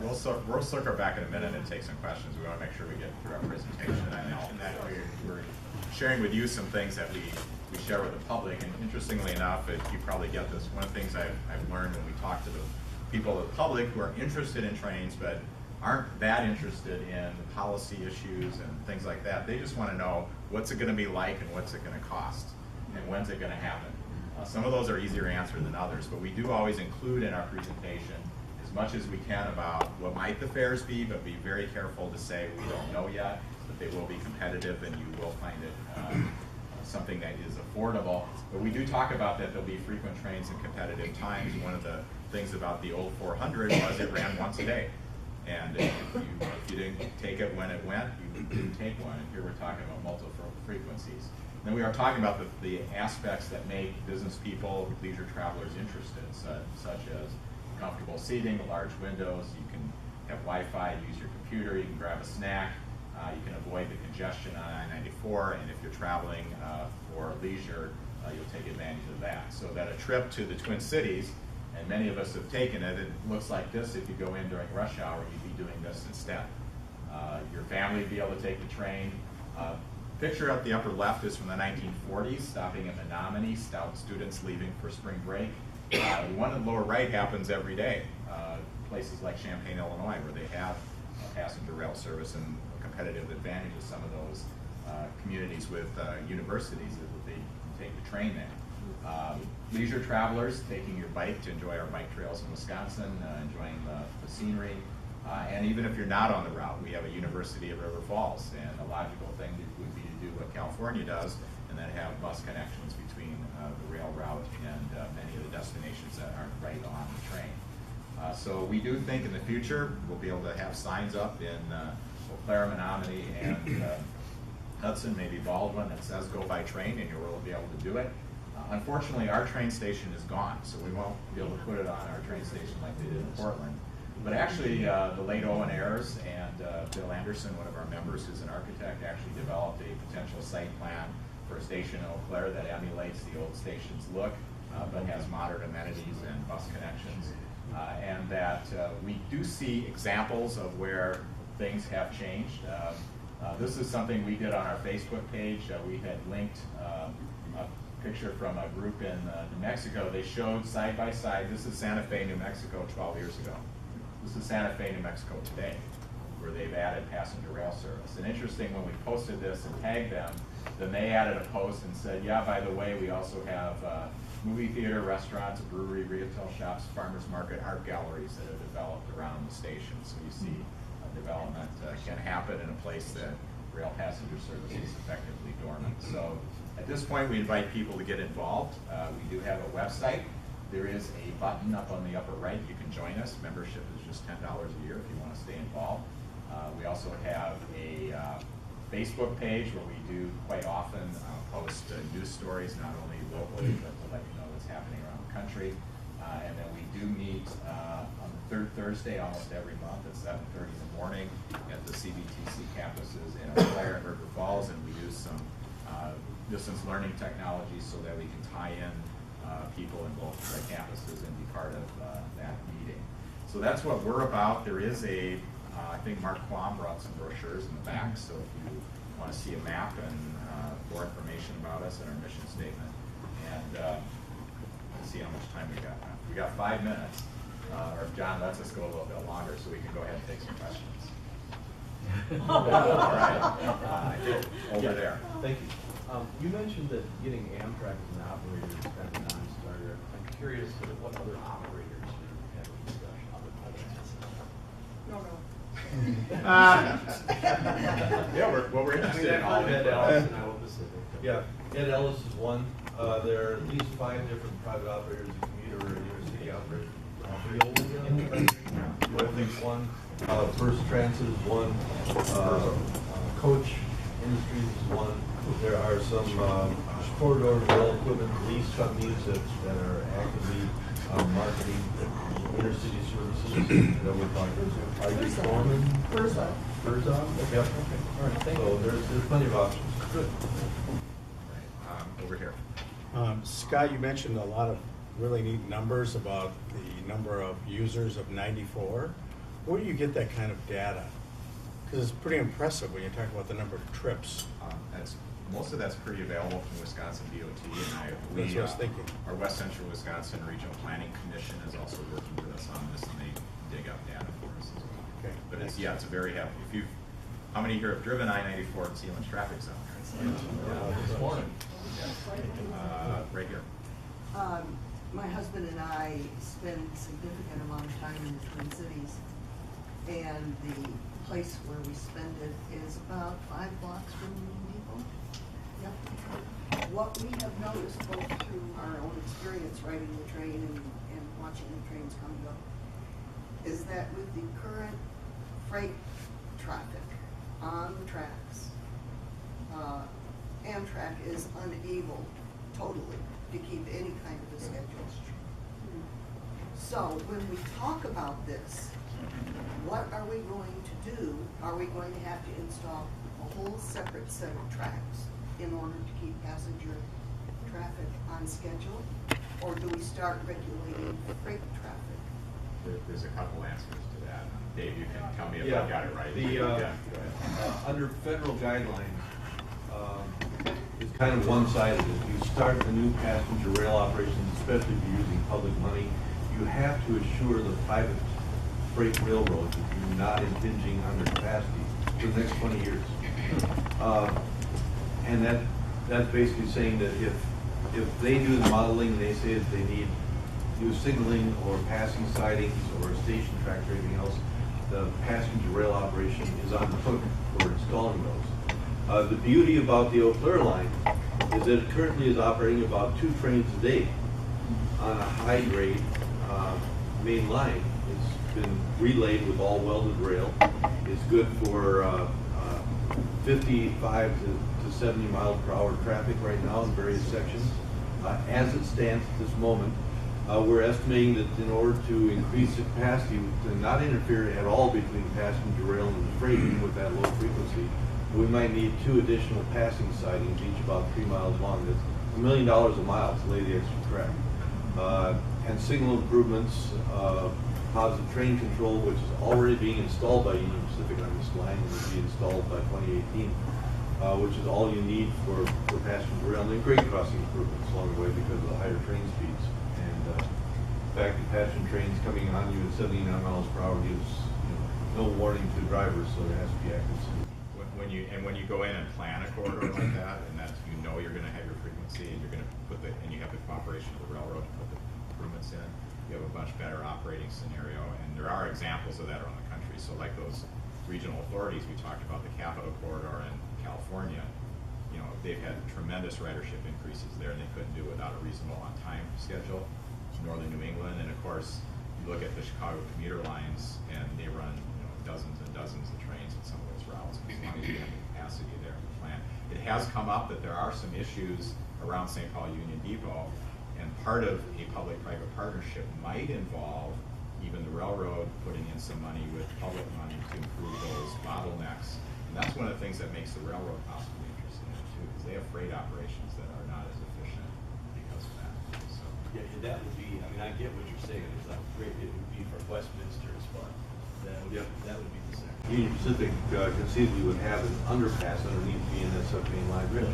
we'll circle back in a minute and take some questions. We want to make sure we get through our presentation. And that we're sharing with you some things that we share with the public. And interestingly enough, you probably get this, one of the things I've learned when we talk to the people of the public who are interested in trains but aren't that interested in the policy issues and things like that. They just want to know what's it going to be like and what's it going to cost and when's it going to happen. Some of those are easier to answer than others, but we do always include in our presentation as much as we can about what might the fares be, but be very careful to say we don't know yet, but they will be competitive and you will find it something that is affordable. But we do talk about that there'll be frequent trains and competitive times. One of the things about the old 400 was it ran once a day. And if you didn't take it when it went, you didn't take one. And here we're talking about multiple frequencies. Then we are talking about the aspects that make business people, leisure travelers interested, such as comfortable seating, large windows, you can have Wi-Fi, use your computer, you can grab a snack, you can avoid the congestion on I-94, and if you're traveling for leisure, you'll take advantage of that. So that a trip to the Twin Cities, and many of us have taken it, it looks like this if you go in during rush hour, you'd be doing this instead. Your family would be able to take the train. Picture at the upper left is from the 1940s, stopping in Menominee, stout students leaving for spring break. The one in the lower right happens every day. Places like Champaign, Illinois, where they have passenger rail service and a competitive advantage of some of those communities with universities that they can take the train there. Leisure travelers taking your bike to enjoy our bike trails in Wisconsin, enjoying the scenery. And even if you're not on the route, we have a University of River Falls, and a logical thing would be to do what California does, and then have bus connections between the rail route and many of the destinations that aren't right on the train. So we do think in the future we'll be able to have signs up in Clarion, Menominee, and Hudson, maybe Baldwin, that says go by train, and you'll be able to do it. Unfortunately, our train station is gone, so we won't be able to put it on our train station like they did in Portland. But actually, the late Owen Ayers and Bill Anderson, one of our members who's an architect, actually developed a potential site plan for a station in Eau Claire that emulates the old station's look, but has modern amenities and bus connections. And that we do see examples of where things have changed. This is something we did on our Facebook page. We had linked a picture from a group in New Mexico. They showed side by side, this is Santa Fe, New Mexico 12 years ago. This is Santa Fe, New Mexico today, where they've added passenger rail service. And interesting, when we posted this and tagged them, then they added a post and said, yeah, by the way, we also have movie theater, restaurants, a brewery, retail shops, farmers market, art galleries that have developed around the station. So you see development can happen in a place that rail passenger service is effectively dormant. So at this point, we invite people to get involved. We do have a website. There is a button up on the upper right. You can join us. Membership is just $10 a year if you want to stay involved. We also have a Facebook page where we do quite often post news stories, not only locally, but to let you know what's happening around the country. And then we do meet on the third Thursday almost every month at 7:30 in the morning at the CBTC campuses in Eau Claire and River Falls, and we use some distance learning technology so that we can tie in people in both the campuses and be part of that meeting. So that's what we're about. There is I think Mark Quam brought some brochures in the back, so if you want to see a map and more information about us and our mission statement. And let's see how much time we got. We got 5 minutes, or if John lets us go a little bit longer so we can go ahead and take some questions. All right, over there. Thank you. You mentioned that getting Amtrak as an operator is kind of a non-starter. I'm curious what other operators you have a discussion Yeah, we're interested in all Ed of Ellis and Iowa Pacific. Yeah, Ed Ellis is one. There are at least 5 different private operators in commuter and intercity operators. Holdings one. First Transit is one. Coach Industries is one. There are some corridor rail equipment lease companies that are actively marketing intercity services that we're talking to. Are you Foreman? First off. Yep. Okay. All right. Thank you. There's plenty of options. Good. Over here. Scott, you mentioned a lot of really neat numbers about the number of users of 94. Where do you get that kind of data? Because it's pretty impressive when you talk about the number of trips. Most of that's pretty available from Wisconsin DOT, and That's what I was thinking. Our West Central Wisconsin Regional Planning Commission is also working with us on this, and they dig up data for us as well. Okay. But it's very happy. How many here have driven I-94 and seen how much traffic's out there? This morning. Right here. My husband and I spend a significant amount of time in the Twin Cities, and the place where we spend it is about 5 blocks from Union Depot. Yep. What we have noticed, both through our own experience riding the train and watching the trains come and go, is that with the current freight traffic on the tracks, Amtrak is unable totally to keep any kind of a schedule. So when we talk about this, what are we going to do? Are we going to have to install a whole separate set of tracks in order to keep passenger traffic on schedule? Or do we start regulating freight traffic? There's a couple answers to that. Dave, you can tell me if Yeah. I got it right. The, Yeah, go ahead. under federal guidelines, it's kind of one-sided. If you start the new passenger rail operations, especially if you're using public money, you have to assure the private freight railroads that you're not impinging on their capacity for the next 20 years. And that's basically saying that if they do the modeling, they say that they need new signaling or passing sidings or station tracks or anything else, the passenger rail operation is on the hook for installing those. The beauty about the Eau Claire line is that it currently is operating about 2 trains a day on a high-grade main line. It's been relayed with all welded rail. It's good for 55 to 70 miles per hour traffic right now in various sections. As it stands at this moment, we're estimating that in order to increase the capacity, to not interfere at all between passenger rail and the freight, even with that low frequency, we might need 2 additional passing sidings, each about 3 miles long. That's $1 million a mile to lay the extra track. And signal improvements, positive train control, which is already being installed by Union Pacific on this line, and will be installed by 2018, which is all you need for passenger rail. And then grade crossing improvements along the way because of the higher train speeds. And the fact that passenger trains coming on you at 79 miles per hour gives no warning to drivers, so there has to be accuracy. When you go in and plan a corridor like that, and that you're going to have your frequency, and you're going to and you have the cooperation of the railroad to put the improvements in, you have a much better operating scenario. And there are examples of that around the country. So like those regional authorities we talked about, the Capital Corridor in California, they've had tremendous ridership increases there, and they couldn't do it without a reasonable on-time schedule. Northern New England, and of course, you look at the Chicago commuter lines, and they run dozens and dozens of trains in some of those routes, as long as you have the capacity there in the plan. It has come up that there are some issues around St. Paul Union Depot, and part of a public-private partnership might involve even the railroad putting in some money with public money to improve those bottlenecks. And that's one of the things that makes the railroad possibly interested in it too, because they have freight operations that are not as efficient because of that. So. Yeah, that would be, I get what you're saying, it's not great, it would be for Westminster's fund. That would be the second. Union Pacific conceivably would have an underpass underneath the NSF main line bridge,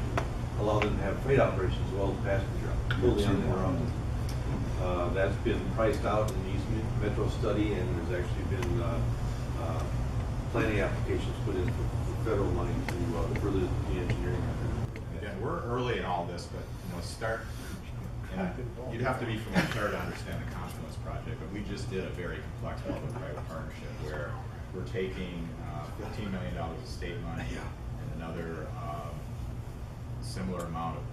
allow them to have freight operations as well as passenger, fully uninterrupted. That's been priced out in the East Metro study, and there's actually been planning applications put in for federal money to further the engineering effort. Yeah, we're early in all this, but you'd have to be from Eau Claire to understand the Confluence project, but we just did a very complex public-private partnership where we're taking $15 million of state money and another similar amount of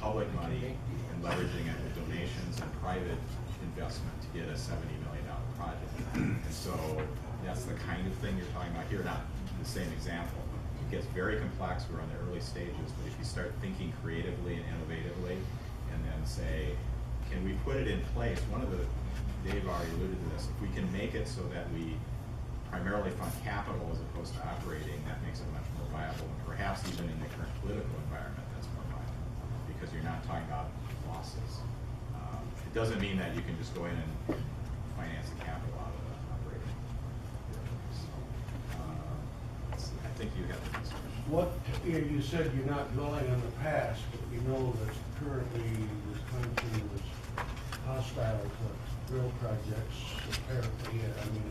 public money and leveraging it with donations and private investment to get a $70 million project. And so that's the kind of thing you're talking about here, not the same example. It gets very complex, we're in the early stages, but if you start thinking creatively and innovatively, and then say, can we put it in place? Dave already alluded to this, if we can make it so that we primarily fund capital as opposed to operating, that makes it much more viable, and perhaps even in the current political environment, that's more viable, because you're not talking about losses. It doesn't mean that you can just go in and finance the capital out of the operating. What, you said you're not dwelling on the past, but we know that currently Wisconsin is hostile to rail projects, apparently. I mean,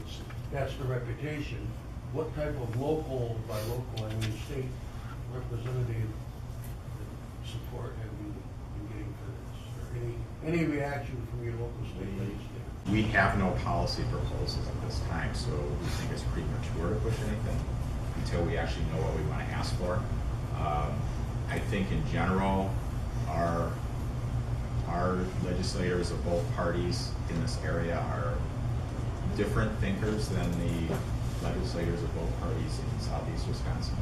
that's the reputation. What type of local, by local, I mean state representative support have you been getting for this? Or any reaction from your local state legislature? We have no policy proposals at this time, so we think it's premature to push anything until we actually know what we want to ask for. I think in general, our legislators of both parties in this area are different thinkers than the legislators of both parties in southeast Wisconsin.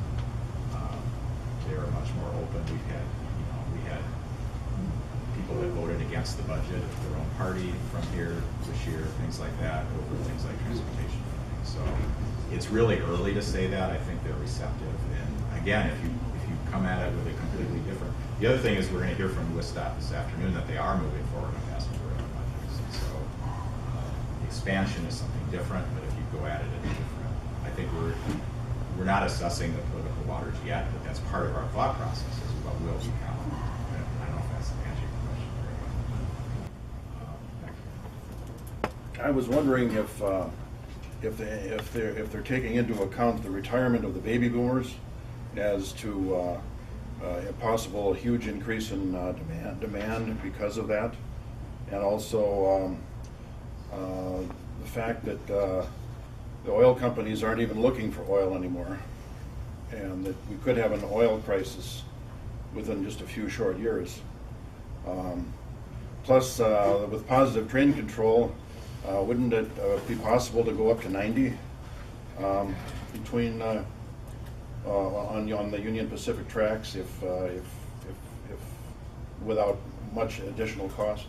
They are much more open. We had people that voted against the budget of their own party from here this year, things like that, over things like transportation funding. So it's really early to say that. I think they're receptive. And again, if you come at it with a completely different. The other thing is we're going to hear from WisARP this afternoon that they are moving forward on passenger rail budgets. And so expansion is something different, but if you go at it in a different, I think we're not assessing the political waters yet, but that's part of our thought process is what will become. I don't know if that's answering your question very well. I was wondering if they're taking into account the retirement of the baby boomers as to a possible huge increase in demand because of that, and also the fact that the oil companies aren't even looking for oil anymore, and that we could have an oil crisis within just a few short years. Plus, with positive train control, wouldn't it be possible to go up to 90 between on the Union Pacific tracks if without much additional cost?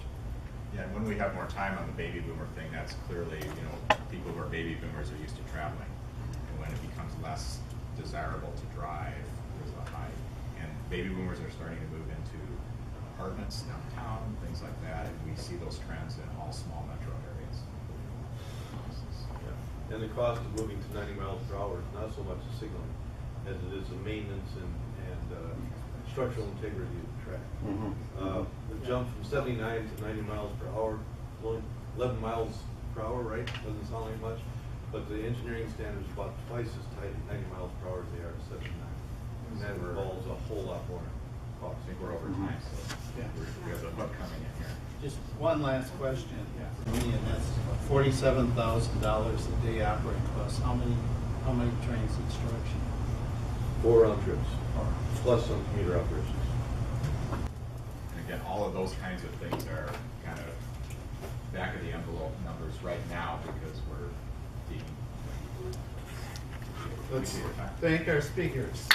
Yeah, and when we have more time on the baby boomer thing, that's clearly, people who are baby boomers are used to traveling. And when it becomes less desirable to drive, there's a high. And baby boomers are starting to move into apartments downtown, things like that. And we see those trends in all small metro areas. Yeah. And the cost of moving to 90 miles per hour is not so much the signaling as it is the maintenance and structural integrity of the track. Mm-hmm. The jump from 79 to 90 miles per hour, only 11 miles per hour, right? Doesn't sound like much, but the engineering standards are about twice as tight at 90 miles per hour as they are at 79. And that involves a whole lot more cost. I think we're over time, so we have the hook coming in here. Just one last question for me, and that's $47,000 a day operating costs. How many trains instruction? 4 round trips, plus some commuter operations. And again, all of those kinds of things are kind of back of the envelope numbers right now because we're Let's thank our speakers.